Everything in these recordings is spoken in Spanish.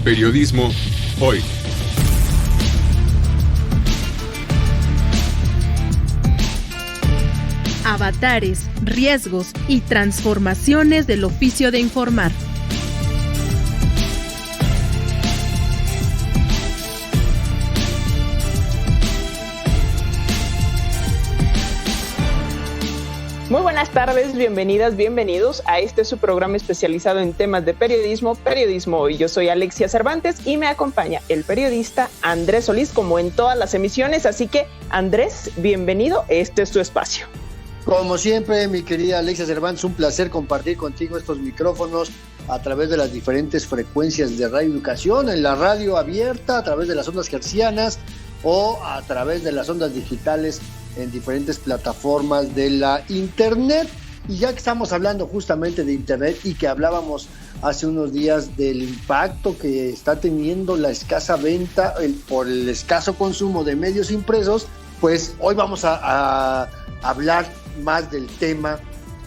Periodismo hoy. Avatares, riesgos y transformaciones del oficio de informar. Muy buenas tardes, bienvenidas, bienvenidos a su programa especializado en temas de periodismo, Periodismo Hoy. Yo soy Alexia Cervantes y me acompaña el periodista Andrés Solís, como en todas las emisiones. Así que, Andrés, bienvenido, este es tu espacio. Como siempre, mi querida Alexia Cervantes, un placer compartir contigo estos micrófonos a través de las diferentes frecuencias de Radio Educación, en la radio abierta, a través de las ondas hertzianas o a través de las ondas digitales en diferentes plataformas de la Internet. Y ya que estamos hablando justamente de Internet y que hablábamos hace unos días del impacto que está teniendo la escasa venta por el escaso consumo de medios impresos, pues hoy vamos a hablar más del tema,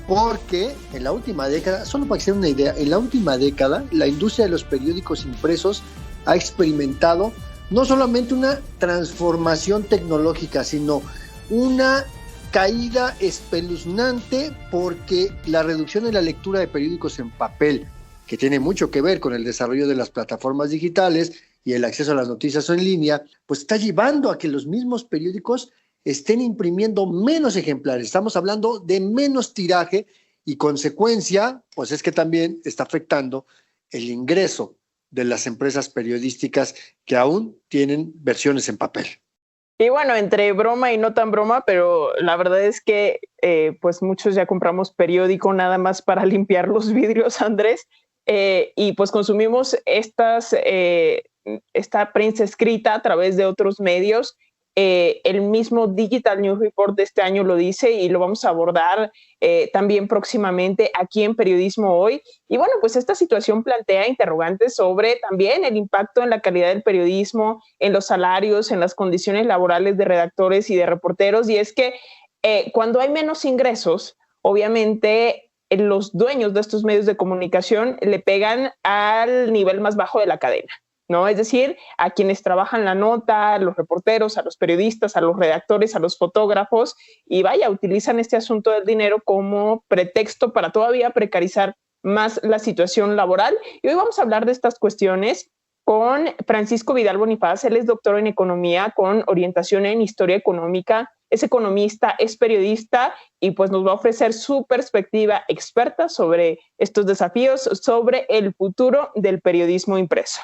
porque en la última década, solo para que se den una idea, en la última década la industria de los periódicos impresos ha experimentado no solamente una transformación tecnológica, sino una caída espeluznante, porque la reducción en la lectura de periódicos en papel, que tiene mucho que ver con el desarrollo de las plataformas digitales y el acceso a las noticias en línea, pues está llevando a que los mismos periódicos estén imprimiendo menos ejemplares. Estamos hablando de menos tiraje y consecuencia, pues es que también está afectando el ingreso de las empresas periodísticas que aún tienen versiones en papel. Y bueno, entre broma y no tan broma, pero la verdad es que pues muchos ya compramos periódico nada más para limpiar los vidrios, Andrés, y pues consumimos esta prensa escrita a través de otros medios. El mismo Digital News Report de este año lo dice y lo vamos a abordar también próximamente aquí en Periodismo Hoy. Y bueno, pues esta situación plantea interrogantes sobre también el impacto en la calidad del periodismo, en los salarios, en las condiciones laborales de redactores y de reporteros. Y es que cuando hay menos ingresos, obviamente los dueños de estos medios de comunicación le pegan al nivel más bajo de la cadena, ¿no? Es decir, a quienes trabajan la nota, a los reporteros, a los periodistas, a los redactores, a los fotógrafos, y vaya, utilizan este asunto del dinero como pretexto para todavía precarizar más la situación laboral. Y hoy vamos a hablar de estas cuestiones con Francisco Vidal Bonifaz. Él es doctor en economía con orientación en historia económica, es economista, es periodista y pues nos va a ofrecer su perspectiva experta sobre estos desafíos, sobre el futuro del periodismo impreso.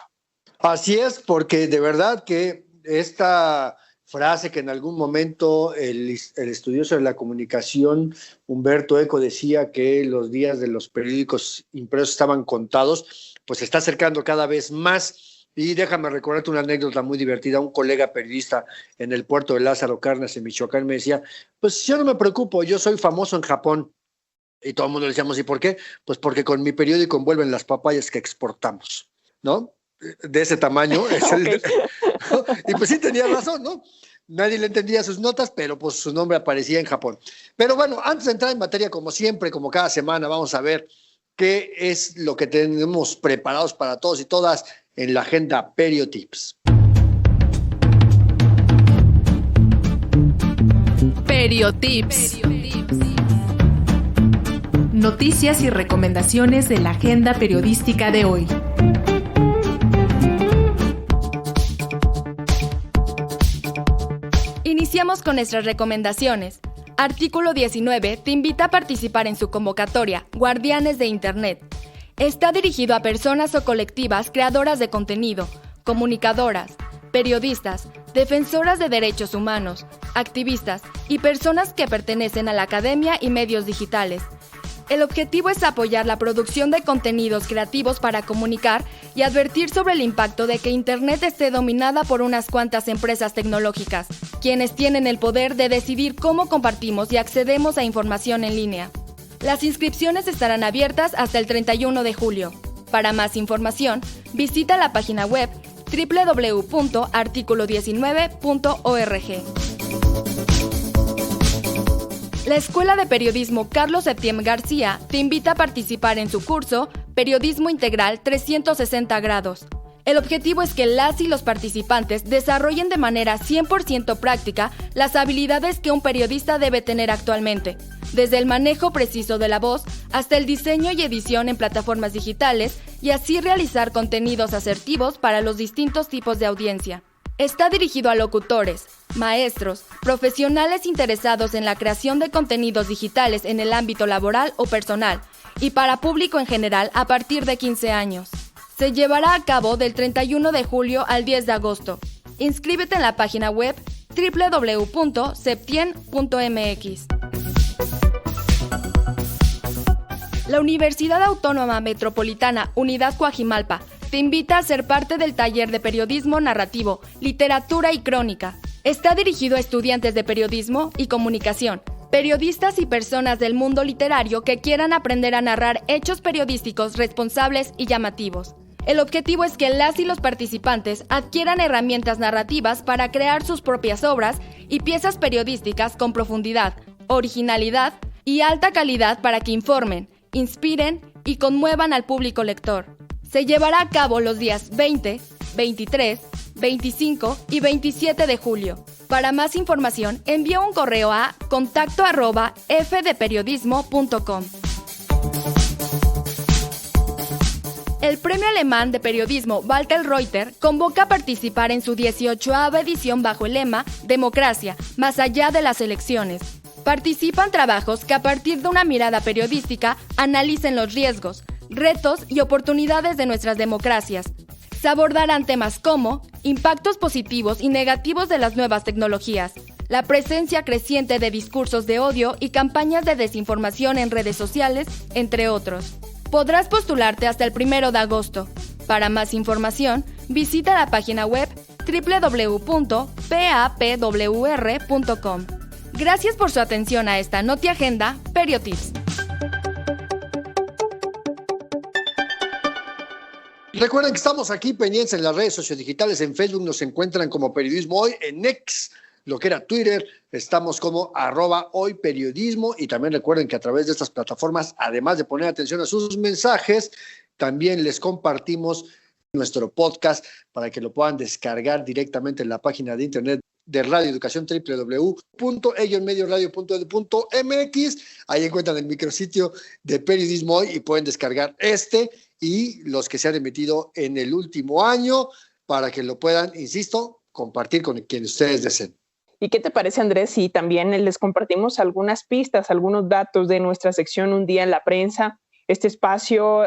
Así es, porque de verdad que esta frase que en algún momento el estudioso de la comunicación Humberto Eco decía que los días de los periódicos impresos estaban contados, pues se está acercando cada vez más. Y déjame recordarte una anécdota muy divertida. Un colega periodista en el puerto de Lázaro Cárdenas, en Michoacán, me decía, pues yo no me preocupo, yo soy famoso en Japón. Y todo el mundo le decíamos, ¿y por qué? Pues porque con mi periódico envuelven las papayas que exportamos, ¿no? De ese tamaño. Es okay. Y pues sí tenía razón, ¿no? Nadie le entendía sus notas, pero pues su nombre aparecía en Japón. Pero bueno, antes de entrar en materia, como siempre, como cada semana, vamos a ver qué es lo que tenemos preparados para todos y todas en la agenda Periotips. Periotips. Noticias y recomendaciones de la agenda periodística de hoy. Iniciamos con nuestras recomendaciones. Artículo 19 te invita a participar en su convocatoria Guardianes de Internet. Está dirigido a personas o colectivas creadoras de contenido, comunicadoras, periodistas, defensoras de derechos humanos, activistas y personas que pertenecen a la academia y medios digitales. El objetivo es apoyar la producción de contenidos creativos para comunicar y advertir sobre el impacto de que Internet esté dominada por unas cuantas empresas tecnológicas, quienes tienen el poder de decidir cómo compartimos y accedemos a información en línea. Las inscripciones estarán abiertas hasta el 31 de julio. Para más información, visita la página web www.articulo19.org. La Escuela de Periodismo Carlos Septién García te invita a participar en su curso Periodismo Integral 360 Grados. El objetivo es que las y los participantes desarrollen de manera 100% práctica las habilidades que un periodista debe tener actualmente, desde el manejo preciso de la voz hasta el diseño y edición en plataformas digitales y así realizar contenidos asertivos para los distintos tipos de audiencia. Está dirigido a locutores, maestros, profesionales interesados en la creación de contenidos digitales en el ámbito laboral o personal y para público en general a partir de 15 años. Se llevará a cabo del 31 de julio al 10 de agosto. Inscríbete en la página web www.septien.mx. La Universidad Autónoma Metropolitana Unidad Coajimalpa te invita a ser parte del taller de periodismo narrativo, literatura y crónica. Está dirigido a estudiantes de periodismo y comunicación, periodistas y personas del mundo literario que quieran aprender a narrar hechos periodísticos responsables y llamativos. El objetivo es que las y los participantes adquieran herramientas narrativas para crear sus propias obras y piezas periodísticas con profundidad, originalidad y alta calidad para que informen, inspiren y conmuevan al público lector. Se llevará a cabo los días 20, 23, 25 y 27 de julio. Para más información, envía un correo a contacto@fdeperiodismo.com. El Premio Alemán de Periodismo Walter Reuter convoca a participar en su 18ª edición bajo el lema Democracia, más allá de las elecciones. Participan trabajos que a partir de una mirada periodística analicen los riesgos, retos y oportunidades de nuestras democracias. Se abordarán temas como impactos positivos y negativos de las nuevas tecnologías, la presencia creciente de discursos de odio y campañas de desinformación en redes sociales, entre otros. Podrás postularte hasta el 1 de agosto. Para más información, visita la página web www.papwr.com. Gracias por su atención a esta NotiAgenda Periotips. Recuerden que estamos aquí pendientes en las redes sociodigitales. En Facebook nos encuentran como Periodismo Hoy, en X, lo que era Twitter, estamos como @hoyperiodismo, y también recuerden que a través de estas plataformas, además de poner atención a sus mensajes, también les compartimos nuestro podcast para que lo puedan descargar directamente en la página de internet de Radio Educación, www.medioradio.edu.mx. Ahí encuentran el micrositio de Periodismo Hoy y pueden descargar y los que se han emitido en el último año para que lo puedan, insisto, compartir con quien ustedes deseen. ¿Y qué te parece, Andrés, si también les compartimos algunas pistas, algunos datos de nuestra sección Un Día en la Prensa? Este espacio,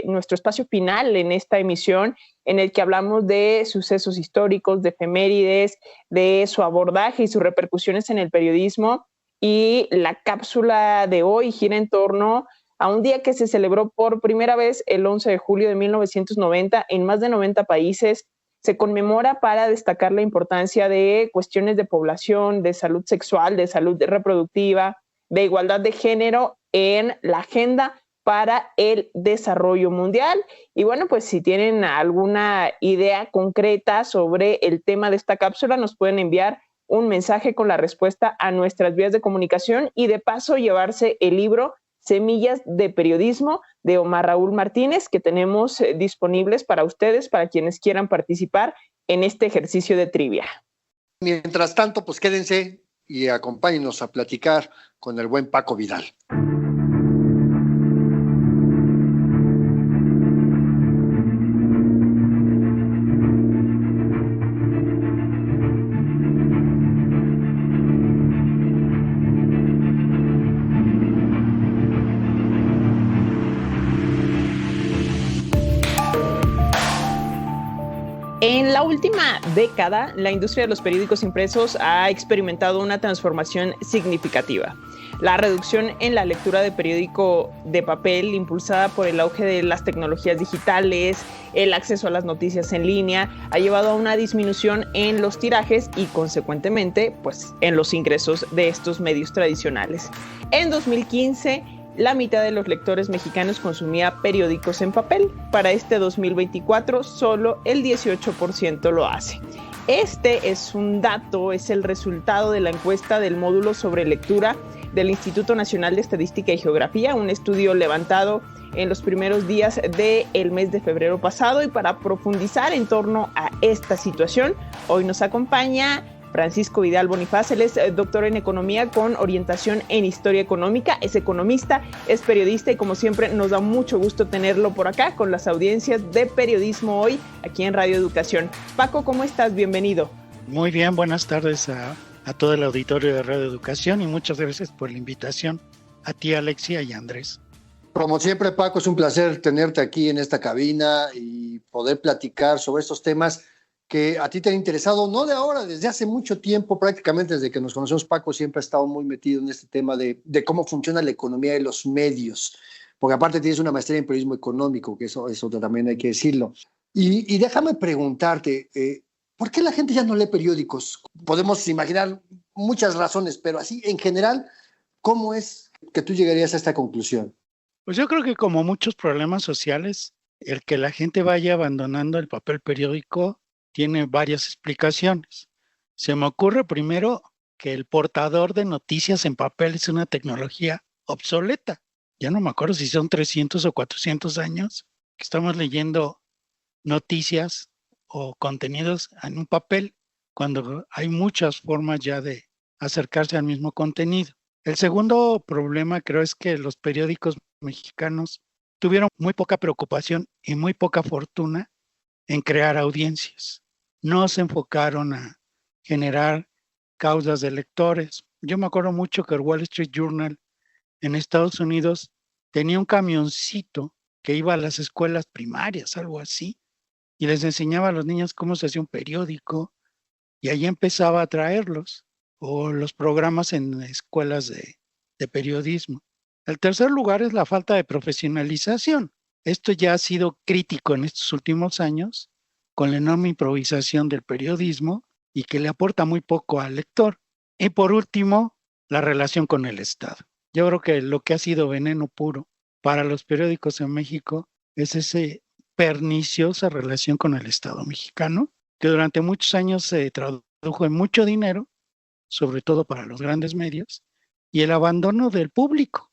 nuestro espacio final en esta emisión, en el que hablamos de sucesos históricos, de efemérides, de su abordaje y sus repercusiones en el periodismo. Y la cápsula de hoy gira en torno a un día que se celebró por primera vez el 11 de julio de 1990 en más de 90 países. Se conmemora para destacar la importancia de cuestiones de población, de salud sexual, de salud reproductiva, de igualdad de género en la agenda para el desarrollo mundial. Y bueno, pues si tienen alguna idea concreta sobre el tema de esta cápsula, nos pueden enviar un mensaje con la respuesta a nuestras vías de comunicación y de paso llevarse el libro Semillas de Periodismo de Omar Raúl Martínez, que tenemos disponibles para ustedes, para quienes quieran participar en este ejercicio de trivia. Mientras tanto, pues quédense y acompáñenos a platicar con el buen Paco Vidal. En la última década, la industria de los periódicos impresos ha experimentado una transformación significativa. La reducción en la lectura de periódico de papel, impulsada por el auge de las tecnologías digitales, el acceso a las noticias en línea, ha llevado a una disminución en los tirajes y, consecuentemente, pues, en los ingresos de estos medios tradicionales. En 2015, la mitad de los lectores mexicanos consumía periódicos en papel. Para este 2024, solo el 18% lo hace. Este es un dato, es el resultado de la encuesta del módulo sobre lectura del Instituto Nacional de Estadística y Geografía, un estudio levantado en los primeros días del mes de febrero pasado. Y para profundizar en torno a esta situación, hoy nos acompaña Francisco Vidal Bonifaz. Él es doctor en economía con orientación en historia económica, es economista, es periodista y como siempre nos da mucho gusto tenerlo por acá con las audiencias de Periodismo Hoy aquí en Radio Educación. Paco, ¿cómo estás? Bienvenido. Muy bien, buenas tardes a todo el auditorio de Radio Educación y muchas gracias por la invitación a ti, Alexia, y Andrés. Como siempre, Paco, es un placer tenerte aquí en esta cabina y poder platicar sobre estos temas que a ti te han interesado, no de ahora, desde hace mucho tiempo, prácticamente desde que nos conocemos. Paco siempre ha estado muy metido en este tema de cómo funciona la economía de los medios, porque aparte tienes una maestría en periodismo económico, que eso también hay que decirlo. Y déjame preguntarte, ¿por qué la gente ya no lee periódicos? Podemos imaginar muchas razones, pero así, en general, ¿cómo es que tú llegarías a esta conclusión? Pues yo creo que como muchos problemas sociales, el que la gente vaya abandonando el papel periódico tiene varias explicaciones. Se me ocurre primero que el portador de noticias en papel es una tecnología obsoleta. Ya no me acuerdo si son 300 o 400 años que estamos leyendo noticias o contenidos en un papel cuando hay muchas formas ya de acercarse al mismo contenido. El segundo problema creo es que los periódicos mexicanos tuvieron muy poca preocupación y muy poca fortuna en crear audiencias. No se enfocaron a generar causas de lectores. Yo me acuerdo mucho que el Wall Street Journal en Estados Unidos tenía un camioncito que iba a las escuelas primarias, algo así, y les enseñaba a los niños cómo se hacía un periódico, y ahí empezaba a traerlos, o los programas en escuelas de periodismo. El tercer lugar es la falta de profesionalización. Esto ya ha sido crítico en estos últimos años, con la enorme improvisación del periodismo y que le aporta muy poco al lector. Y por último, la relación con el Estado. Yo creo que lo que ha sido veneno puro para los periódicos en México es esa perniciosa relación con el Estado mexicano, que durante muchos años se tradujo en mucho dinero, sobre todo para los grandes medios, y el abandono del público,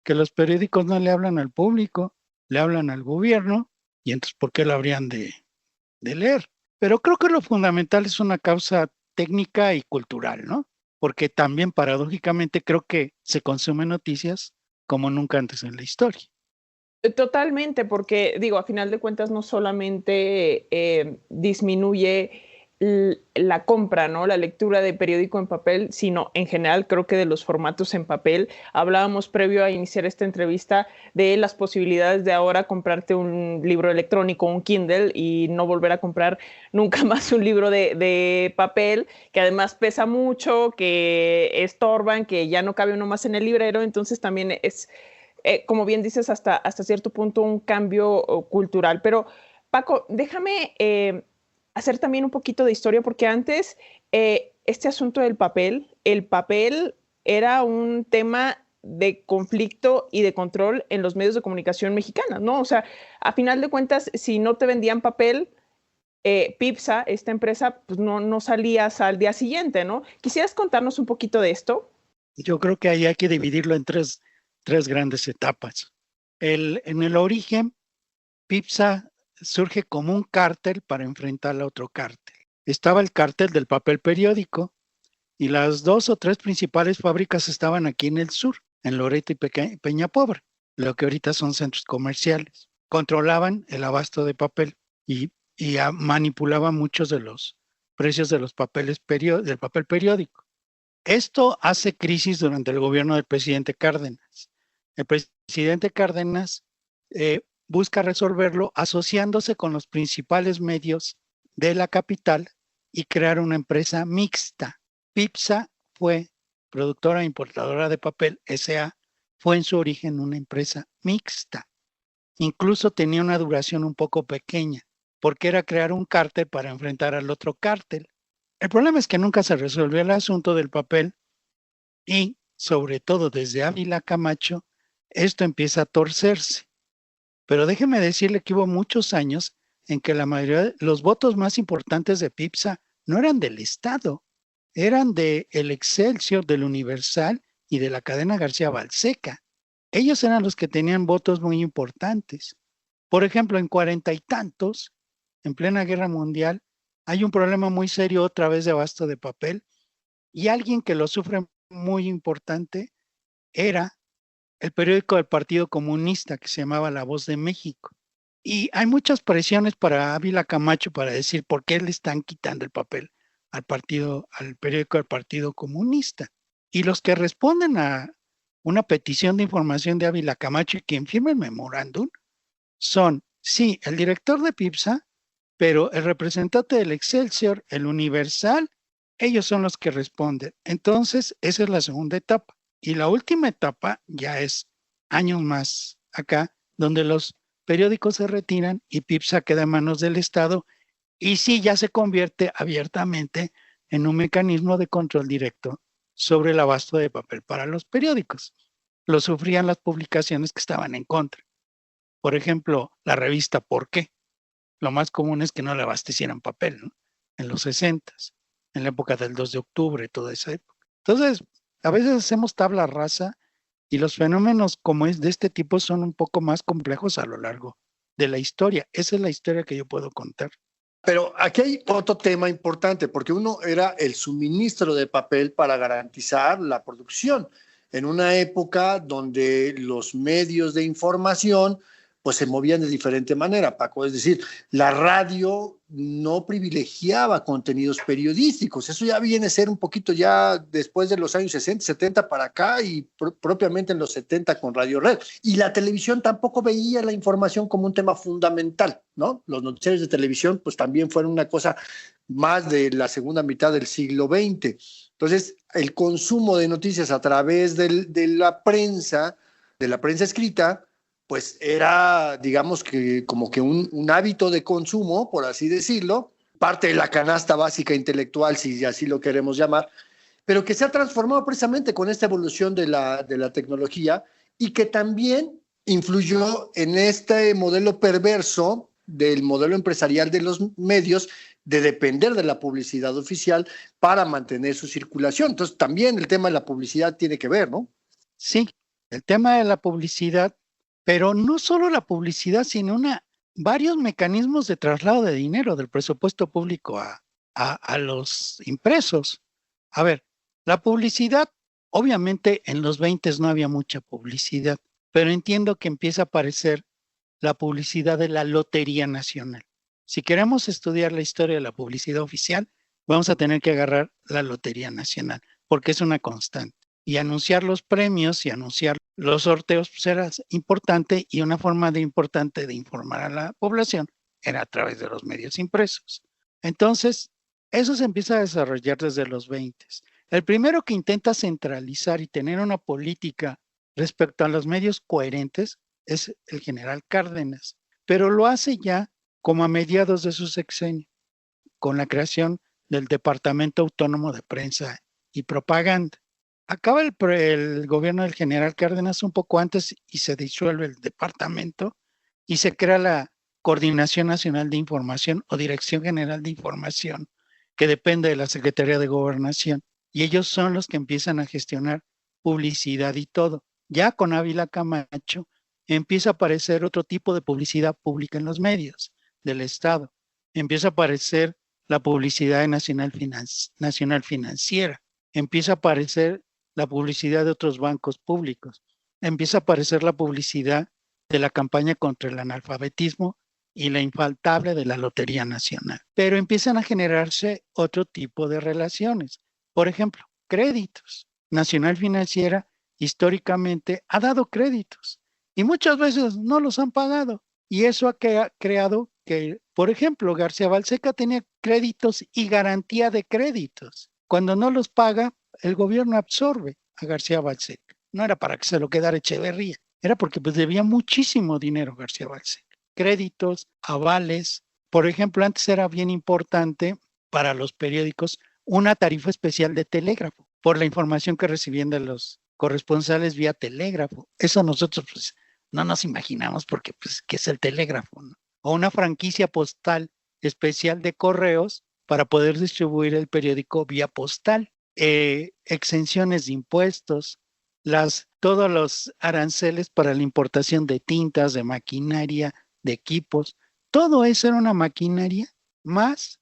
que los periódicos no le hablan al público, le hablan al gobierno, y entonces ¿por qué lo habrían de leer? Pero creo que lo fundamental es una causa técnica y cultural, ¿no? Porque también paradójicamente creo que se consumen noticias como nunca antes en la historia. Totalmente, porque digo, a final de cuentas no solamente disminuye la compra, ¿no? La lectura de periódico en papel, sino en general creo que de los formatos en papel. Hablábamos previo a iniciar esta entrevista de las posibilidades de ahora comprarte un libro electrónico, un Kindle, y no volver a comprar nunca más un libro de papel, que además pesa mucho, que estorban, que ya no cabe uno más en el librero. Entonces también es, como bien dices, hasta cierto punto un cambio cultural. Pero Paco, déjame hacer también un poquito de historia, porque antes este asunto del papel, el papel era un tema de conflicto y de control en los medios de comunicación mexicanos, ¿no? O sea, a final de cuentas, si no te vendían papel, Pipsa, esta empresa, pues no salías al día siguiente, ¿no? ¿Quisieras contarnos un poquito de esto? Yo creo que ahí hay que dividirlo en tres grandes etapas. En el origen, Pipsa surge como un cártel para enfrentar a otro cártel. Estaba el cártel del papel periódico y las 2 o 3 principales fábricas estaban aquí en el sur, en Loreto y Peñapobre, lo que ahorita son centros comerciales. Controlaban el abasto de papel y manipulaban muchos de los precios de los del papel periódico. Esto hace crisis durante el gobierno del presidente Cárdenas. El presidente Cárdenas busca resolverlo asociándose con los principales medios de la capital y crear una empresa mixta. Pipsa fue productora e importadora de papel S.A., fue en su origen una empresa mixta. Incluso tenía una duración un poco pequeña, porque era crear un cártel para enfrentar al otro cártel. El problema es que nunca se resolvió el asunto del papel y, sobre todo desde Ávila Camacho, esto empieza a torcerse. Pero déjeme decirle que hubo muchos años en que la mayoría de los votos más importantes de Pipsa no eran del Estado, eran de El Excelsior, del Universal y de la cadena García Balseca. ellos eran los que tenían votos muy importantes. Por ejemplo, en 40 y tantos, en plena guerra mundial, hay un problema muy serio otra vez de abasto de papel, y alguien que lo sufre muy importante era el periódico del Partido Comunista que se llamaba La Voz de México. Y hay muchas presiones para Ávila Camacho para decir por qué le están quitando el papel al periódico del Partido Comunista. Y los que responden a una petición de información de Ávila Camacho y quien firma el memorándum son, sí, el director de PIPSA, pero el representante del Excelsior, el Universal, ellos son los que responden. Entonces, esa es la segunda etapa. Y la última etapa ya es años más acá, donde los periódicos se retiran y PIPSA queda en manos del Estado y sí ya se convierte abiertamente en un mecanismo de control directo sobre el abasto de papel para los periódicos. Lo sufrían las publicaciones que estaban en contra. Por ejemplo, la revista ¿Por qué? Lo más común es que no le abastecieran papel, ¿no? En los 60s, en la época del 2 de octubre, toda esa época. Entonces, a veces hacemos tabla rasa y los fenómenos como es de este tipo son un poco más complejos a lo largo de la historia. Esa es la historia que yo puedo contar. Pero aquí hay otro tema importante, porque uno era el suministro de papel para garantizar la producción en una época donde los medios de información pues se movían de diferente manera, Paco. Es decir, la radio no privilegiaba contenidos periodísticos. Eso ya viene a ser un poquito ya después de los años 60, 70 para acá y propiamente en los 70 con Radio Red. Y la televisión tampoco veía la información como un tema fundamental, ¿no? Los noticiarios de televisión pues también fueron una cosa más de la segunda mitad del siglo XX. Entonces, el consumo de noticias a través de la prensa escrita, pues era, digamos que como que un hábito de consumo, por así decirlo, parte de la canasta básica intelectual, si así lo queremos llamar, pero que se ha transformado precisamente con esta evolución de la tecnología y que también influyó en este modelo perverso del modelo empresarial de los medios de depender de la publicidad oficial para mantener su circulación. Entonces también el tema de la publicidad tiene que ver, ¿no? Sí, el tema de la publicidad, pero no solo la publicidad, sino varios mecanismos de traslado de dinero del presupuesto público a los impresos. A ver, la publicidad, obviamente en los 20 no había mucha publicidad, pero entiendo que empieza a aparecer la publicidad de la Lotería Nacional. Si queremos estudiar la historia de la publicidad oficial, vamos a tener que agarrar la Lotería Nacional, porque es una constante. Y anunciar los premios y anunciar los sorteos pues era importante, y una forma importante de informar a la población era a través de los medios impresos. Entonces, eso se empieza a desarrollar desde los 20. El primero que intenta centralizar y tener una política respecto a los medios coherentes es el general Cárdenas, pero lo hace ya como a mediados de su sexenio, con la creación del Departamento Autónomo de Prensa y Propaganda. Acaba el gobierno del general Cárdenas un poco antes y se disuelve el departamento y se crea la Coordinación Nacional de Información o Dirección General de Información, que depende de la Secretaría de Gobernación. Y ellos son los que empiezan a gestionar publicidad y todo. Ya con Ávila Camacho empieza a aparecer otro tipo de publicidad pública en los medios del Estado. Empieza a aparecer la publicidad Nacional Financiera. Empieza a aparecer la publicidad de otros bancos públicos. Empieza a aparecer la publicidad de la campaña contra el analfabetismo y la infaltable de la Lotería Nacional. Pero empiezan a generarse otro tipo de relaciones. Por ejemplo, créditos. Nacional Financiera históricamente ha dado créditos y muchas veces no los han pagado. Y eso ha creado que, por ejemplo, García Balseca tenía créditos y garantía de créditos. Cuando no los paga, el gobierno absorbe a García Balseca. No era para que se lo quedara Echeverría, era porque pues debía muchísimo dinero García Balseca. Créditos, avales. Por ejemplo, antes era bien importante para los periódicos una tarifa especial de telégrafo por la información que recibían de los corresponsales vía telégrafo. Eso nosotros pues no nos imaginamos porque pues ¿qué es el telégrafo, ¿no? O una franquicia postal especial de correos para poder distribuir el periódico vía postal. Exenciones de impuestos, las todos los aranceles para la importación de tintas, de maquinaria, de equipos. Todo eso era una maquinaria más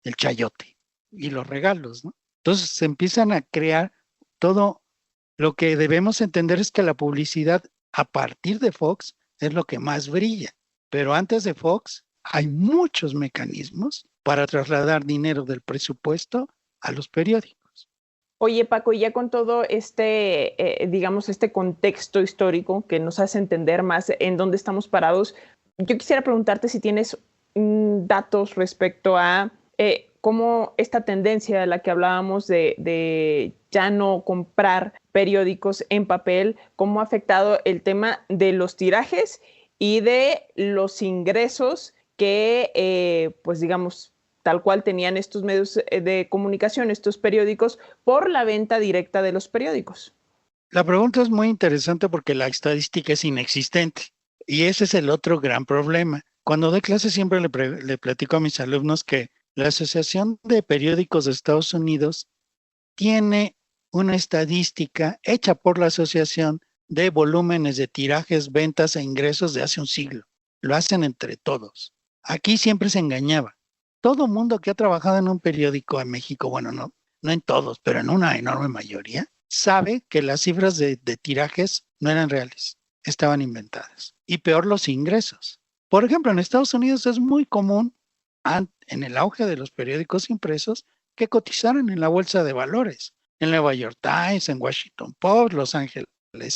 el chayote y los regalos, ¿no? Entonces se empiezan a crear todo. Lo que debemos entender es que la publicidad a partir de Fox es lo que más brilla, pero antes de Fox hay muchos mecanismos para trasladar dinero del presupuesto a los periódicos. Oye, Paco, y ya con todo digamos, este contexto histórico que nos hace entender más en dónde estamos parados, yo quisiera preguntarte si tienes datos respecto a cómo esta tendencia de la que hablábamos de ya no comprar periódicos en papel, cómo ha afectado el tema de los tirajes y de los ingresos que, pues digamos, tal cual tenían estos medios de comunicación, estos periódicos, por la venta directa de los periódicos. La pregunta es muy interesante porque la estadística es inexistente y ese es el otro gran problema. Cuando doy clases siempre le platico a mis alumnos que la Asociación de Periódicos de Estados Unidos tiene una estadística hecha por la asociación de volúmenes de tirajes, ventas e ingresos de hace un siglo. Lo hacen entre todos. Aquí siempre se engañaba. Todo mundo que ha trabajado en un periódico en México, bueno, no en todos, pero en una enorme mayoría, sabe que las cifras de tirajes no eran reales, estaban inventadas. Y peor, los ingresos. Por ejemplo, en Estados Unidos es muy común, en el auge de los periódicos impresos, que cotizaran en la bolsa de valores. En Nueva York Times, en Washington Post, Los Angeles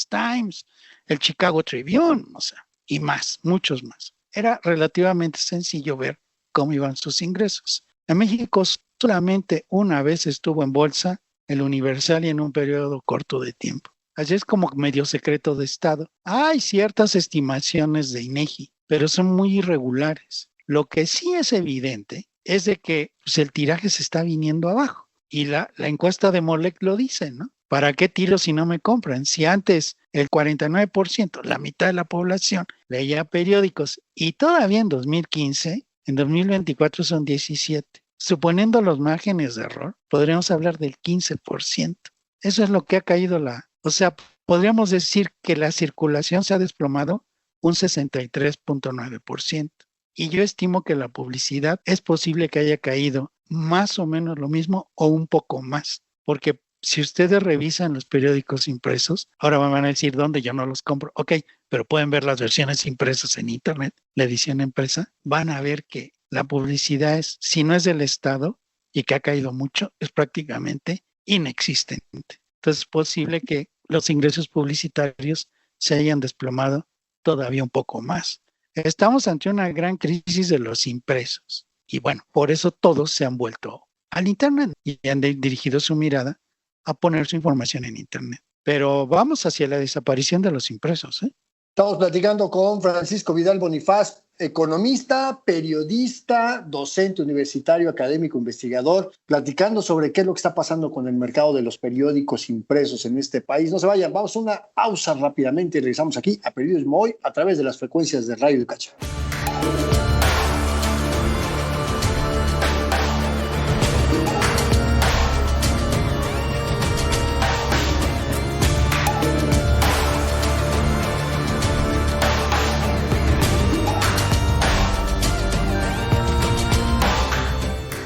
Times, el Chicago Tribune, o sea, y más, muchos más. Era relativamente sencillo ver cómo iban sus ingresos. En México solamente una vez estuvo en bolsa el Universal y en un periodo corto de tiempo. Así es como medio secreto de Estado. Hay ciertas estimaciones de INEGI, pero son muy irregulares. Lo que sí es evidente es de que pues, el tiraje se está viniendo abajo. Y la encuesta de Molec lo dice, ¿no? ¿Para qué tiro si no me compran? Si antes el 49%, la mitad de la población, leía periódicos y todavía en 2015, en 2024 son 17%. Suponiendo los márgenes de error, podríamos hablar del 15%. Eso es lo que ha caído o sea, podríamos decir que la circulación se ha desplomado un 63.9%. Y yo estimo que la publicidad es posible que haya caído más o menos lo mismo o un poco más. Porque si ustedes revisan los periódicos impresos, ahora me van a decir dónde yo no los compro. Ok, pero pueden ver las versiones impresas en internet, la edición impresa. Van a ver que la publicidad si no es del Estado y que ha caído mucho, es prácticamente inexistente. Entonces es posible que los ingresos publicitarios se hayan desplomado todavía un poco más. Estamos ante una gran crisis de los impresos y bueno, por eso todos se han vuelto al internet y han dirigido su mirada a poner su información en internet. Pero vamos hacia la desaparición de los impresos, ¿eh? Estamos platicando con Francisco Vidal Bonifaz, economista, periodista, docente universitario, académico, investigador, platicando sobre qué es lo que está pasando con el mercado de los periódicos impresos en este país. No se vayan, vamos a una pausa rápidamente y regresamos aquí a Periodismo Hoy a través de las frecuencias de Radio Educación.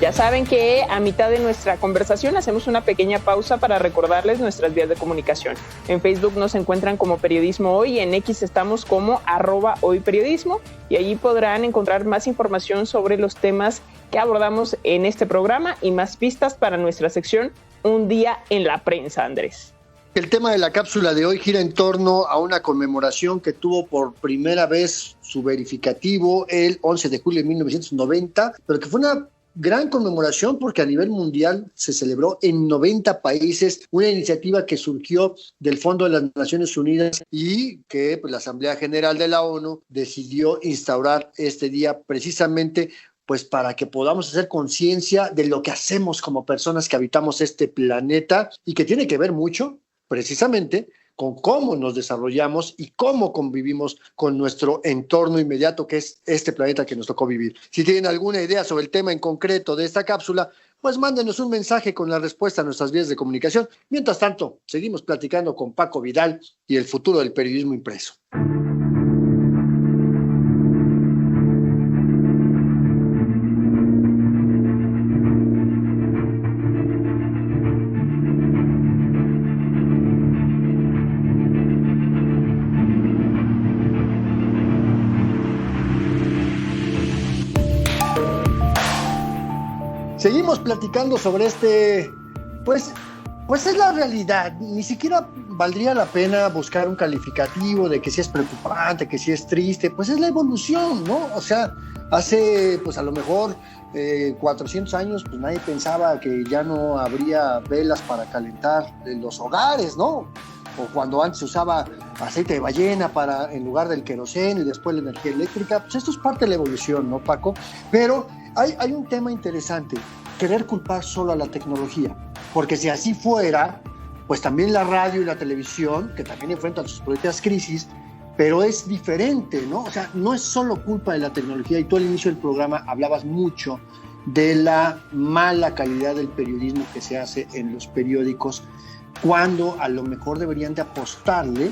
Ya saben que a mitad de nuestra conversación hacemos una pequeña pausa para recordarles nuestras vías de comunicación. En Facebook nos encuentran como Periodismo Hoy y en X estamos como @hoyperiodismo y allí podrán encontrar más información sobre los temas que abordamos en este programa y más pistas para nuestra sección Un Día en la Prensa, Andrés. El tema de la cápsula de hoy gira en torno a una conmemoración que tuvo por primera vez su verificativo el 11 de julio de 1990, pero que fue una gran conmemoración porque a nivel mundial se celebró en 90 países, una iniciativa que surgió del Fondo de las Naciones Unidas y que pues, la Asamblea General de la ONU decidió instaurar este día precisamente pues para que podamos hacer conciencia de lo que hacemos como personas que habitamos este planeta y que tiene que ver mucho precisamente con cómo nos desarrollamos y cómo convivimos con nuestro entorno inmediato, que es este planeta que nos tocó vivir. Si tienen alguna idea sobre el tema en concreto de esta cápsula, pues mándenos un mensaje con la respuesta a nuestras vías de comunicación. Mientras tanto, seguimos platicando con Paco Vidal y el futuro del periodismo impreso. Seguimos platicando sobre pues es la realidad. Ni siquiera valdría la pena buscar un calificativo de que si es preocupante, que si es triste, pues es la evolución, ¿no? O sea, hace, pues a lo mejor 400 años, pues nadie pensaba que ya no habría velas para calentar los hogares, ¿no? O cuando antes se usaba aceite de ballena en lugar del queroseno y después la energía eléctrica, pues esto es parte de la evolución, ¿no, Paco? Pero hay un tema interesante, querer culpar solo a la tecnología, porque si así fuera, pues también la radio y la televisión, que también enfrentan sus propias crisis, pero es diferente, ¿no? O sea, no es solo culpa de la tecnología, y tú al inicio del programa hablabas mucho de la mala calidad del periodismo que se hace en los periódicos, cuando a lo mejor deberían de apostarle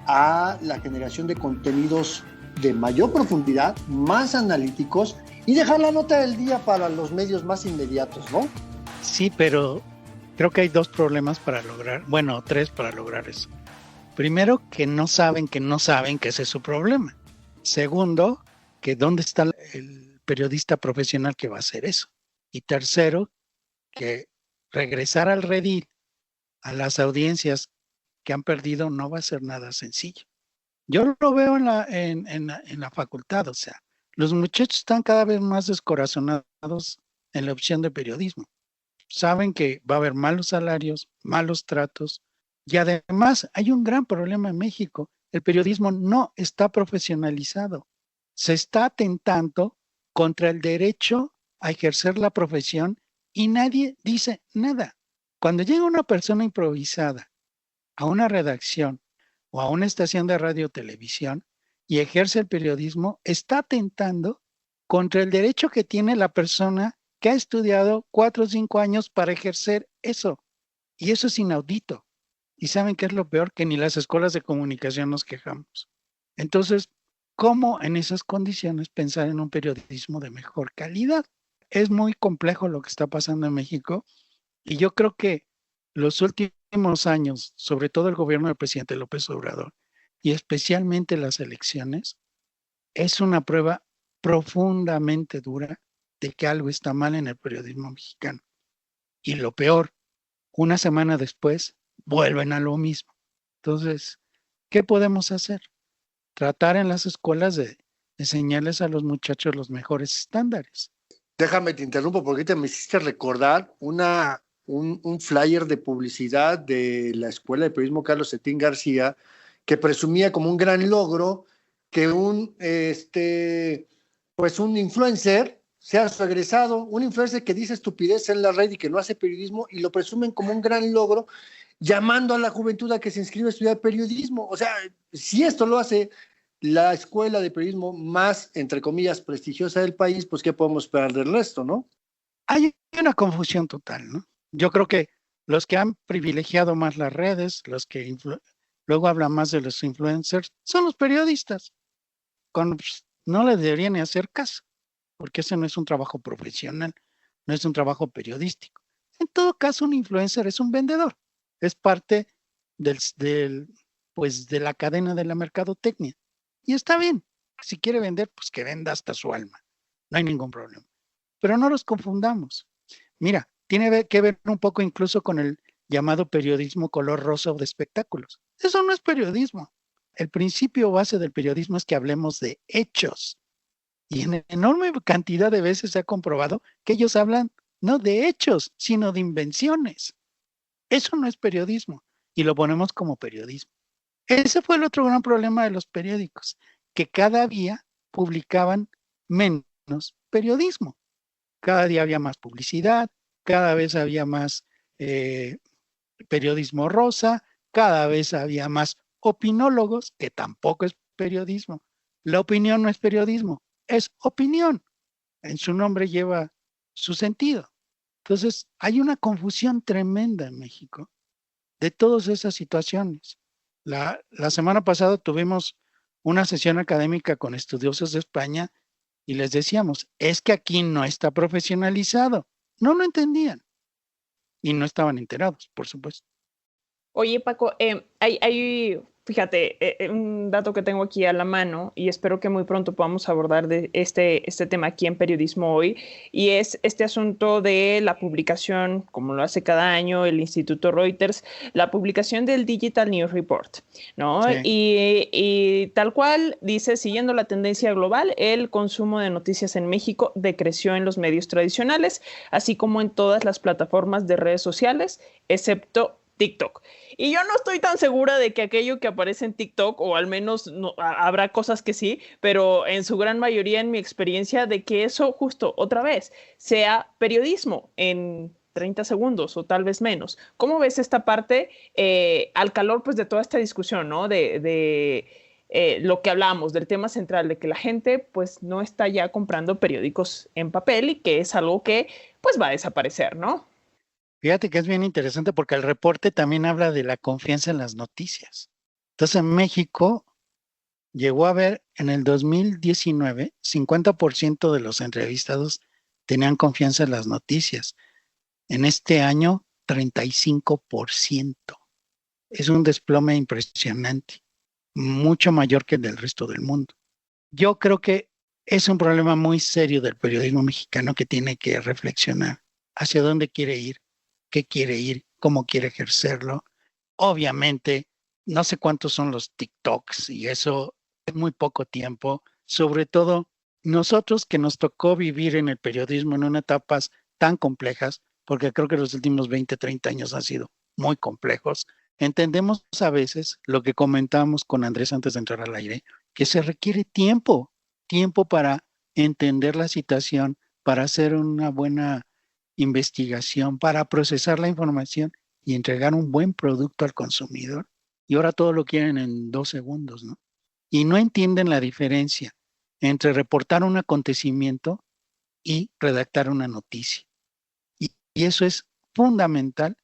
a la generación de contenidos de mayor profundidad, más analíticos, y dejar la nota del día para los medios más inmediatos, ¿no? Sí, pero creo que hay tres para lograr eso. Primero, que no saben que ese es su problema. Segundo, que dónde está el periodista profesional que va a hacer eso. Y tercero, que regresar al redil a las audiencias que han perdido no va a ser nada sencillo. Yo lo veo en la facultad, o sea, los muchachos están cada vez más descorazonados en la opción de periodismo. Saben que va a haber malos salarios, malos tratos, y además hay un gran problema en México. El periodismo no está profesionalizado. Se está atentando contra el derecho a ejercer la profesión y nadie dice nada. Cuando llega una persona improvisada a una redacción o a una estación de radio o televisión y ejerce el periodismo, está atentando contra el derecho que tiene la persona que ha estudiado 4 o 5 años para ejercer eso. Y eso es inaudito. Y ¿saben qué es lo peor? Que ni las escuelas de comunicación nos quejamos. Entonces, ¿cómo en esas condiciones pensar en un periodismo de mejor calidad? Es muy complejo lo que está pasando en México, y yo creo que los últimos años, sobre todo el gobierno del presidente López Obrador, y especialmente las elecciones, es una prueba profundamente dura de que algo está mal en el periodismo mexicano. Y lo peor, una semana después, vuelven a lo mismo. Entonces, ¿qué podemos hacer? Tratar en las escuelas de enseñarles a los muchachos los mejores estándares. Déjame te interrumpo porque ahorita me hiciste recordar un flyer de publicidad de la Escuela de Periodismo Carlos Cetín García, que presumía como un gran logro que un influencer sea su egresado, un influencer que dice estupidez en la red y que no hace periodismo, y lo presumen como un gran logro, llamando a la juventud a que se inscriba a estudiar periodismo. O sea, si esto lo hace la escuela de periodismo más, entre comillas, prestigiosa del país, pues ¿qué podemos esperar del resto, no? Hay una confusión total, ¿no? Yo creo que los que han privilegiado más las redes, los que luego hablan más de los influencers, son los periodistas. No les deberían ni hacer caso, porque ese no es un trabajo profesional, no es un trabajo periodístico. En todo caso, un influencer es un vendedor, es parte de la cadena de la mercadotecnia. Y está bien, si quiere vender, pues que venda hasta su alma, no hay ningún problema. Pero no los confundamos. Mira, tiene que ver un poco incluso con el llamado periodismo color rosa o de espectáculos. Eso no es periodismo. El principio base del periodismo es que hablemos de hechos. Y en enorme cantidad de veces se ha comprobado que ellos hablan no de hechos, sino de invenciones. Eso no es periodismo y lo ponemos como periodismo. Ese fue el otro gran problema de los periódicos, que cada día publicaban menos periodismo. Cada día había más publicidad, cada vez había más periodismo rosa, cada vez había más opinólogos, que tampoco es periodismo. La opinión no es periodismo, es opinión. En su nombre lleva su sentido. Entonces, hay una confusión tremenda en México de todas esas situaciones. La semana pasada tuvimos una sesión académica con estudiosos de España y les decíamos, es que aquí no está profesionalizado. No lo entendían y no estaban enterados, por supuesto. Oye, Paco, fíjate, un dato que tengo aquí a la mano y espero que muy pronto podamos abordar de este tema aquí en Periodismo Hoy, y es este asunto de la publicación, como lo hace cada año el Instituto Reuters, la publicación del Digital News Report, ¿no? Sí. Y tal cual dice, siguiendo la tendencia global, el consumo de noticias en México decreció en los medios tradicionales, así como en todas las plataformas de redes sociales, excepto TikTok. Y yo no estoy tan segura de que aquello que aparece en TikTok, o al menos no, habrá cosas que sí, pero en su gran mayoría, en mi experiencia, de que eso justo otra vez sea periodismo en 30 segundos o tal vez menos. ¿Cómo ves esta parte al calor pues de toda esta discusión, ¿no? De lo que hablamos, del tema central, de que la gente pues no está ya comprando periódicos en papel y que es algo que pues va a desaparecer, ¿no? Fíjate que es bien interesante porque el reporte también habla de la confianza en las noticias. Entonces, en México llegó a haber en el 2019, 50% de los entrevistados tenían confianza en las noticias. En este año, 35%. Es un desplome impresionante, mucho mayor que el del resto del mundo. Yo creo que es un problema muy serio del periodismo mexicano que tiene que reflexionar hacia dónde quiere ir, qué quiere ir, cómo quiere ejercerlo. Obviamente, no sé cuántos son los TikToks y eso es muy poco tiempo, sobre todo nosotros que nos tocó vivir en el periodismo en unas etapas tan complejas, porque creo que los últimos 20, 30 años han sido muy complejos. Entendemos a veces lo que comentábamos con Andrés antes de entrar al aire, que se requiere tiempo para entender la situación, para hacer una buena investigación, para procesar la información y entregar un buen producto al consumidor. Y ahora todo lo quieren en 2 segundos, ¿no? Y no entienden la diferencia entre reportar un acontecimiento y redactar una noticia. Y eso es fundamental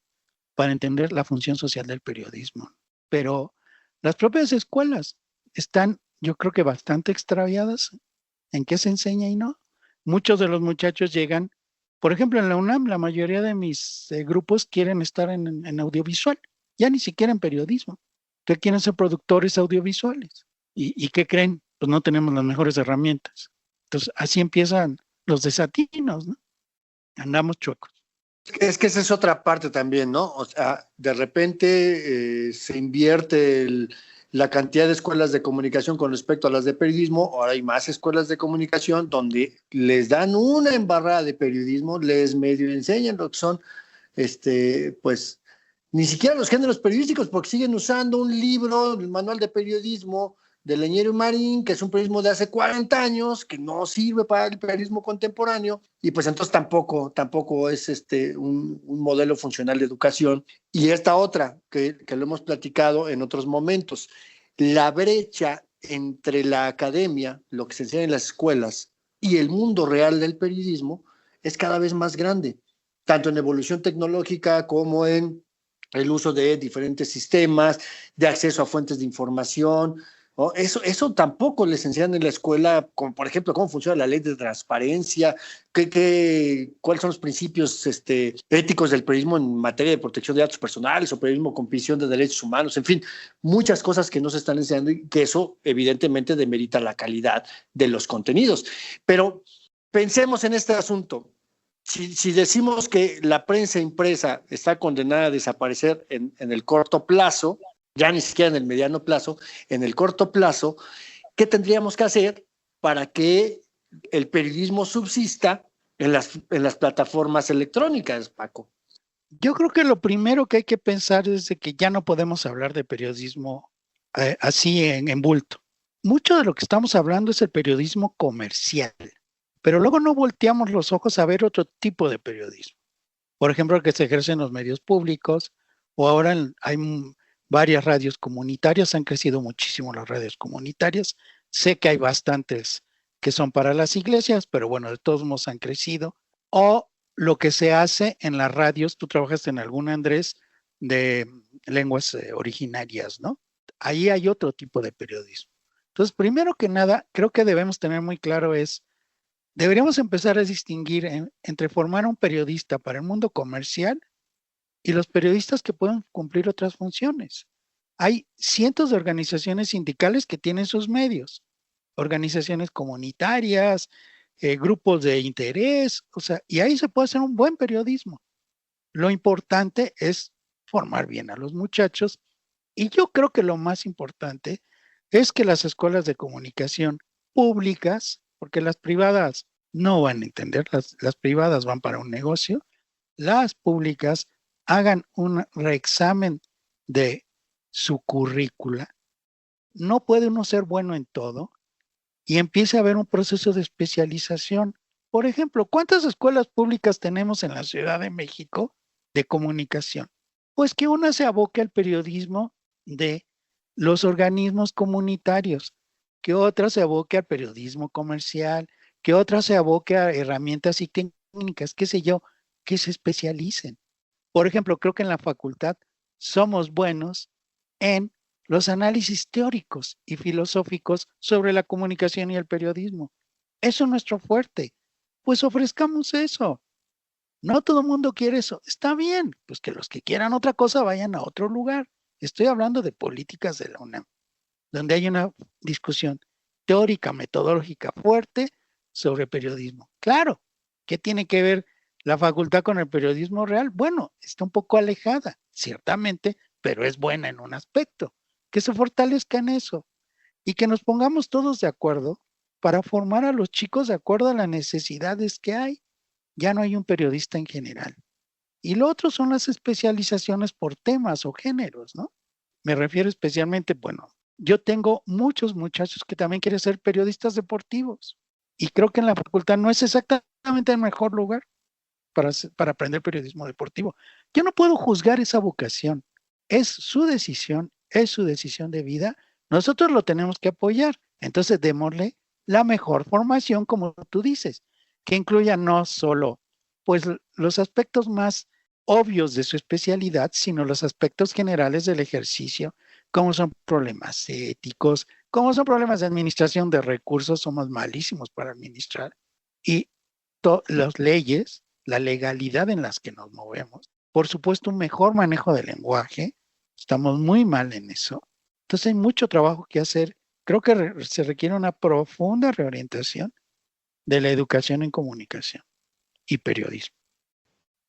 para entender la función social del periodismo. Pero las propias escuelas están, yo creo que bastante extraviadas en qué se enseña y no. Muchos de los muchachos llegan, por ejemplo, en la UNAM, la mayoría de mis grupos quieren estar en audiovisual, ya ni siquiera en periodismo. Entonces quieren ser productores audiovisuales. ¿Y qué creen? Pues no tenemos las mejores herramientas. Entonces así empiezan los desatinos, ¿no? Andamos chuecos. Es que esa es otra parte también, ¿no? O sea, de repente se invierte la cantidad de escuelas de comunicación con respecto a las de periodismo. Ahora hay más escuelas de comunicación donde les dan una embarrada de periodismo, les medio enseñan lo que son, pues, ni siquiera los géneros periodísticos, porque siguen usando un libro, el manual de periodismo de Leñero y Marín, que es un periodismo de hace 40 años, que no sirve para el periodismo contemporáneo, y pues entonces tampoco es un modelo funcional de educación. Y esta otra, que lo hemos platicado en otros momentos, la brecha entre la academia, lo que se enseña en las escuelas, y el mundo real del periodismo es cada vez más grande, tanto en evolución tecnológica como en el uso de diferentes sistemas, de acceso a fuentes de información, ¿no? Eso tampoco les enseñan en la escuela, como por ejemplo cómo funciona la ley de transparencia, cuáles son los principios éticos del periodismo en materia de protección de datos personales o periodismo con visión de derechos humanos, en fin, muchas cosas que no se están enseñando y que eso evidentemente demerita la calidad de los contenidos. Pero pensemos en este asunto. Si decimos que la prensa impresa está condenada a desaparecer en el corto plazo, ya ni siquiera en el mediano plazo, en el corto plazo, ¿qué tendríamos que hacer para que el periodismo subsista en las plataformas electrónicas, Paco? Yo creo que lo primero que hay que pensar es de que ya no podemos hablar de periodismo así en bulto. Mucho de lo que estamos hablando es el periodismo comercial, pero luego no volteamos los ojos a ver otro tipo de periodismo. Por ejemplo, el que se ejerce en los medios públicos, o ahora hay varias radios comunitarias, han crecido muchísimo las radios comunitarias. Sé que hay bastantes que son para las iglesias, pero bueno, de todos modos han crecido. O lo que se hace en las radios, tú trabajas en alguna, Andrés, de lenguas originarias, ¿no? Ahí hay otro tipo de periodismo. Entonces, primero que nada, creo que debemos tener muy claro deberíamos empezar a distinguir entre formar un periodista para el mundo comercial y los periodistas que pueden cumplir otras funciones. Hay cientos de organizaciones sindicales que tienen sus medios, organizaciones comunitarias, grupos de interés, o sea, y ahí se puede hacer un buen periodismo. Lo importante es formar bien a los muchachos, y yo creo que lo más importante es que las escuelas de comunicación públicas, porque las privadas no van a entender, las privadas van para un negocio, las públicas hagan un reexamen de su currícula. No puede uno ser bueno en todo y empiece a haber un proceso de especialización. Por ejemplo, ¿cuántas escuelas públicas tenemos en la Ciudad de México de comunicación? Pues que una se aboque al periodismo de los organismos comunitarios, que otra se aboque al periodismo comercial, que otra se aboque a herramientas y técnicas, qué sé yo, que se especialicen. Por ejemplo, creo que en la facultad somos buenos en los análisis teóricos y filosóficos sobre la comunicación y el periodismo. Eso es nuestro fuerte. Pues ofrezcamos eso. No todo el mundo quiere eso. Está bien, pues que los que quieran otra cosa vayan a otro lugar. Estoy hablando de políticas de la UNAM, donde hay una discusión teórica, metodológica fuerte sobre periodismo. Claro, ¿qué tiene que ver la facultad con el periodismo real? Bueno, está un poco alejada, ciertamente, pero es buena en un aspecto. Que se fortalezca en eso y que nos pongamos todos de acuerdo para formar a los chicos de acuerdo a las necesidades que hay. Ya no hay un periodista en general. Y lo otro son las especializaciones por temas o géneros, ¿no? Me refiero especialmente, bueno, yo tengo muchos muchachos que también quieren ser periodistas deportivos y creo que en la facultad no es exactamente el mejor lugar para aprender periodismo deportivo. Yo no puedo juzgar esa vocación. Es su decisión de vida. Nosotros lo tenemos que apoyar. Entonces, démosle la mejor formación, como tú dices, que incluya no solo pues los aspectos más obvios de su especialidad, sino los aspectos generales del ejercicio, como son problemas éticos, como son problemas de administración de recursos, somos malísimos para administrar, y las leyes, la legalidad en las que nos movemos, por supuesto un mejor manejo del lenguaje, estamos muy mal en eso, entonces hay mucho trabajo que hacer. Creo que se requiere una profunda reorientación de la educación en comunicación y periodismo.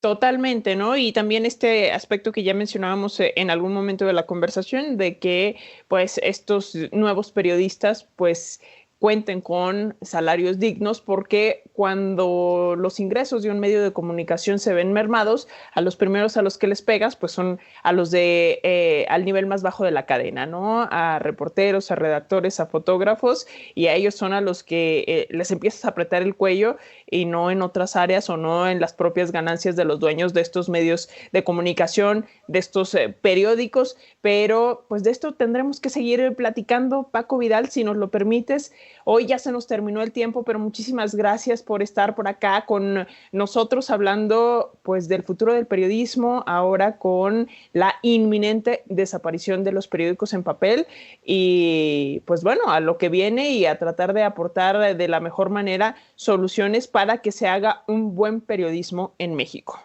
Totalmente, ¿no? Y también este aspecto que ya mencionábamos en algún momento de la conversación, de que pues estos nuevos periodistas pues cuenten con salarios dignos, porque cuando los ingresos de un medio de comunicación se ven mermados, a los primeros a los que les pegas pues son a los de al nivel más bajo de la cadena, ¿no? A reporteros, a redactores, a fotógrafos, y a ellos son a los que les empiezas a apretar el cuello, y no en otras áreas o no en las propias ganancias de los dueños de estos medios de comunicación, de estos periódicos. Pero pues de esto tendremos que seguir platicando, Paco Vidal, si nos lo permites. Hoy ya se nos terminó el tiempo, pero muchísimas gracias por estar por acá con nosotros hablando pues del futuro del periodismo, ahora con la inminente desaparición de los periódicos en papel, y pues bueno, a lo que viene y a tratar de aportar de la mejor manera soluciones para que se haga un buen periodismo en México.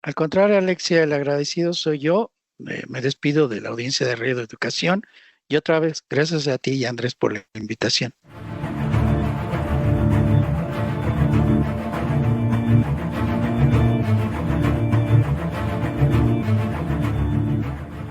Al contrario, Alexia, el agradecido soy yo. Me despido de la audiencia de Radio Educación y otra vez gracias a ti y a Andrés por la invitación.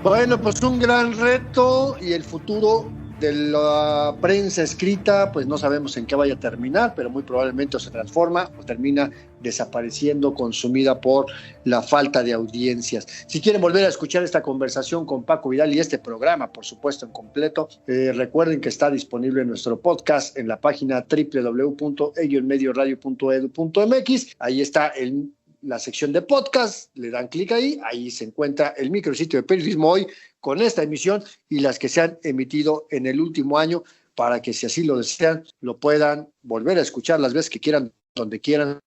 Bueno, pues un gran reto, y el futuro de la prensa escrita, pues no sabemos en qué vaya a terminar, pero muy probablemente o se transforma o termina desapareciendo, consumida por la falta de audiencias. Si quieren volver a escuchar esta conversación con Paco Vidal y este programa, por supuesto, en completo, recuerden que está disponible en nuestro podcast en la página www.elloenmedioradio.edu.mx. Ahí está el la sección de podcast, le dan clic ahí se encuentra el micrositio de Periodismo Hoy con esta emisión y las que se han emitido en el último año, para que si así lo desean, lo puedan volver a escuchar las veces que quieran, donde quieran,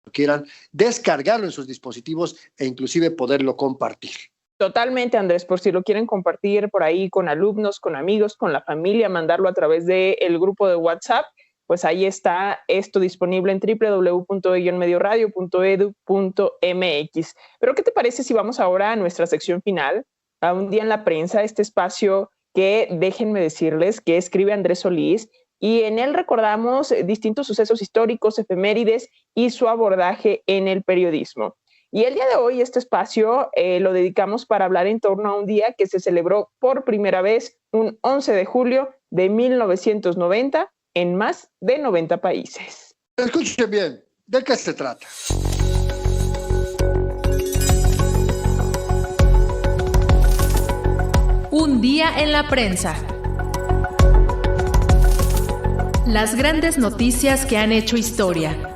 descargarlo en sus dispositivos e inclusive poderlo compartir. Totalmente, Andrés, por si lo quieren compartir por ahí con alumnos, con amigos, con la familia, mandarlo a través del grupo de WhatsApp, pues ahí está esto disponible en www.medioradio.edu.mx. Pero ¿qué te parece si vamos ahora a nuestra sección final, a Un Día en la Prensa, este espacio que déjenme decirles que escribe Andrés Solís, y en él recordamos distintos sucesos históricos, efemérides y su abordaje en el periodismo? Y el día de hoy este espacio lo dedicamos para hablar en torno a un día que se celebró por primera vez un 11 de julio de 1990 en más de 90 países. Escuchen bien, ¿de qué se trata? Un día en la prensa. Las grandes noticias que han hecho historia.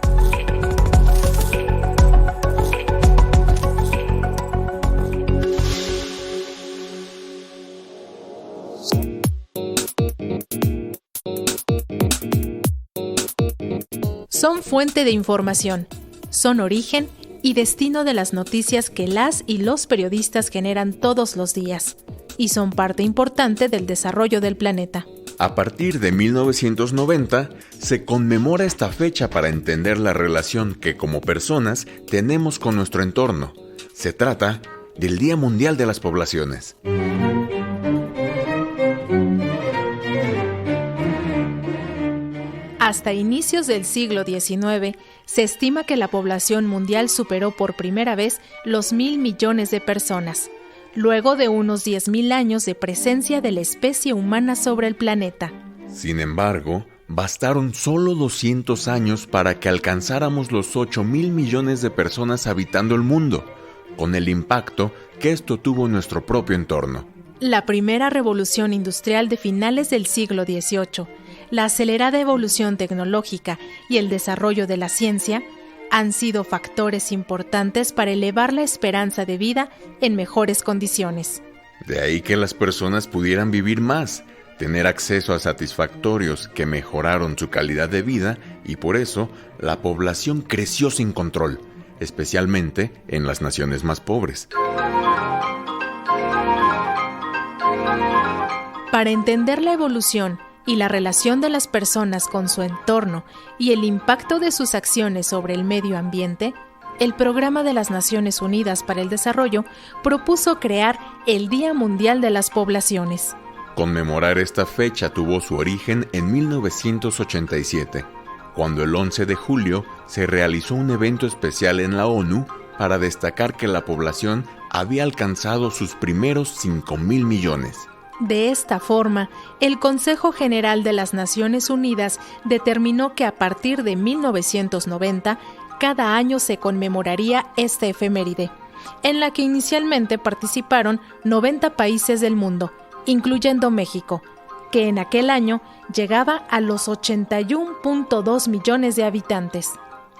Son fuente de información, son origen y destino de las noticias que las y los periodistas generan todos los días, y son parte importante del desarrollo del planeta. A partir de 1990, se conmemora esta fecha para entender la relación que como personas tenemos con nuestro entorno. Se trata del Día Mundial de las Poblaciones. Hasta inicios del siglo XIX, se estima que la población mundial superó por primera vez los 1.000 millones de personas, luego de unos 10.000 años de presencia de la especie humana sobre el planeta. Sin embargo, bastaron solo 200 años para que alcanzáramos los 8.000 millones de personas habitando el mundo, con el impacto que esto tuvo en nuestro propio entorno. La primera revolución industrial de finales del siglo XVIII, la acelerada evolución tecnológica y el desarrollo de la ciencia han sido factores importantes para elevar la esperanza de vida en mejores condiciones. De ahí que las personas pudieran vivir más, tener acceso a satisfactorios que mejoraron su calidad de vida, y por eso la población creció sin control, especialmente en las naciones más pobres. Para entender la evolución y la relación de las personas con su entorno y el impacto de sus acciones sobre el medio ambiente, el Programa de las Naciones Unidas para el Desarrollo propuso crear el Día Mundial de las Poblaciones. Conmemorar esta fecha tuvo su origen en 1987, cuando el 11 de julio se realizó un evento especial en la ONU para destacar que la población había alcanzado sus primeros 5.000 millones. De esta forma, el Consejo General de las Naciones Unidas determinó que a partir de 1990, cada año se conmemoraría esta efeméride, en la que inicialmente participaron 90 países del mundo, incluyendo México, que en aquel año llegaba a los 81.2 millones de habitantes.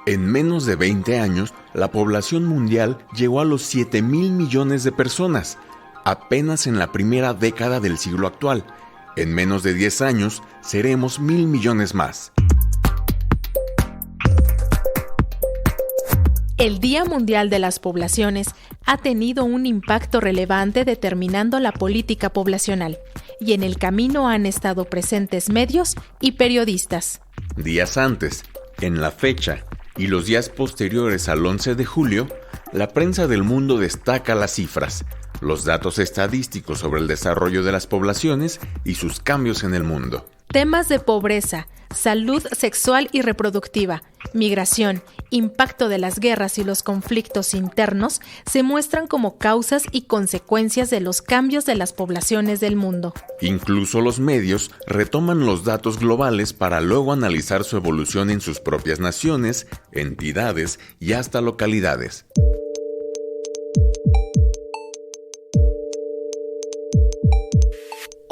En menos de 20 años, la población mundial llegó a los 7.000 millones de personas, apenas en la primera década del siglo actual. En menos de 10 años, seremos 1.000 millones más. El Día Mundial de las Poblaciones ha tenido un impacto relevante determinando la política poblacional, y en el camino han estado presentes medios y periodistas. Días antes, en la fecha y los días posteriores al 11 de julio, la prensa del mundo destaca las cifras, los datos estadísticos sobre el desarrollo de las poblaciones y sus cambios en el mundo. Temas de pobreza, salud sexual y reproductiva, migración, impacto de las guerras y los conflictos internos se muestran como causas y consecuencias de los cambios de las poblaciones del mundo. Incluso los medios retoman los datos globales para luego analizar su evolución en sus propias naciones, entidades y hasta localidades.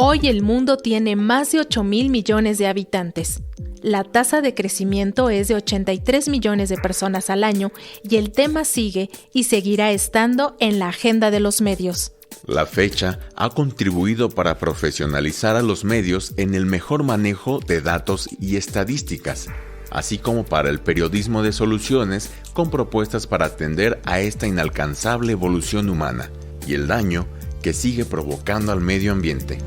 Hoy el mundo tiene más de 8.000 millones de habitantes. La tasa de crecimiento es de 83 millones de personas al año y el tema sigue y seguirá estando en la agenda de los medios. La fecha ha contribuido para profesionalizar a los medios en el mejor manejo de datos y estadísticas, así como para el periodismo de soluciones con propuestas para atender a esta inalcanzable evolución humana y el daño que sigue provocando al medio ambiente.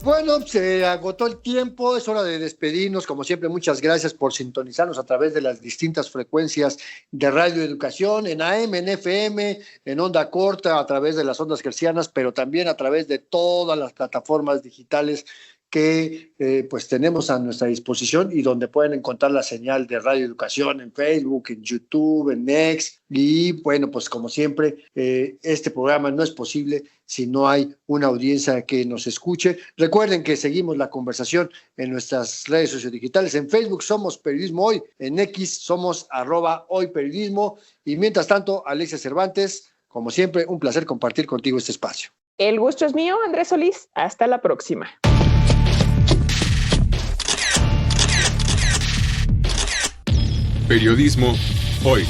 Bueno, se agotó el tiempo, es hora de despedirnos. Como siempre, muchas gracias por sintonizarnos a través de las distintas frecuencias de Radio Educación, en AM, en FM, en onda corta, a través de las ondas hertzianas, pero también a través de todas las plataformas digitales que pues tenemos a nuestra disposición y donde pueden encontrar la señal de Radio Educación en Facebook, en YouTube, en X. Y bueno, pues como siempre, este programa no es posible si no hay una audiencia que nos escuche. Recuerden que seguimos la conversación en nuestras redes sociodigitales. En Facebook somos Periodismo Hoy, en X somos @hoyperiodismo. Y mientras tanto, Alexia Cervantes, como siempre, un placer compartir contigo este espacio. El gusto es mío, Andrés Solís. Hasta la próxima. Periodismo Hoy.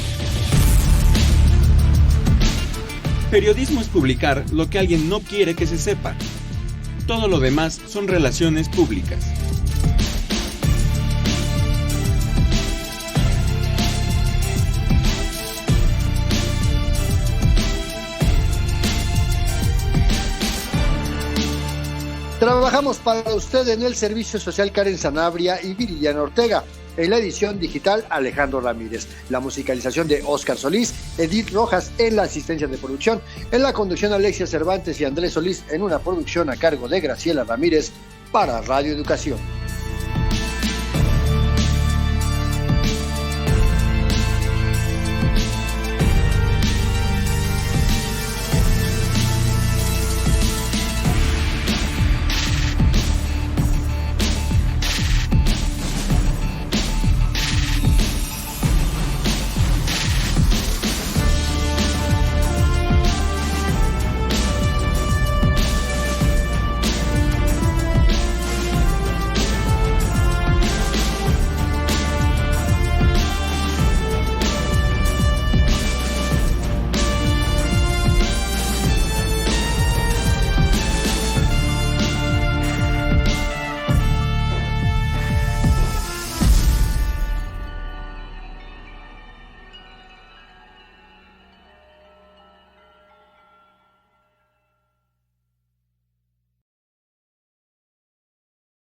Periodismo es publicar lo que alguien no quiere que se sepa. Todo lo demás son relaciones públicas. Trabajamos para usted en el Servicio Social Karen Sanabria y Viridiana Ortega. En la edición digital, Alejandro Ramírez. La musicalización de Óscar Solís, Edith Rojas en la asistencia de producción. En la conducción, Alexia Cervantes y Andrés Solís en una producción a cargo de Graciela Ramírez para Radio Educación.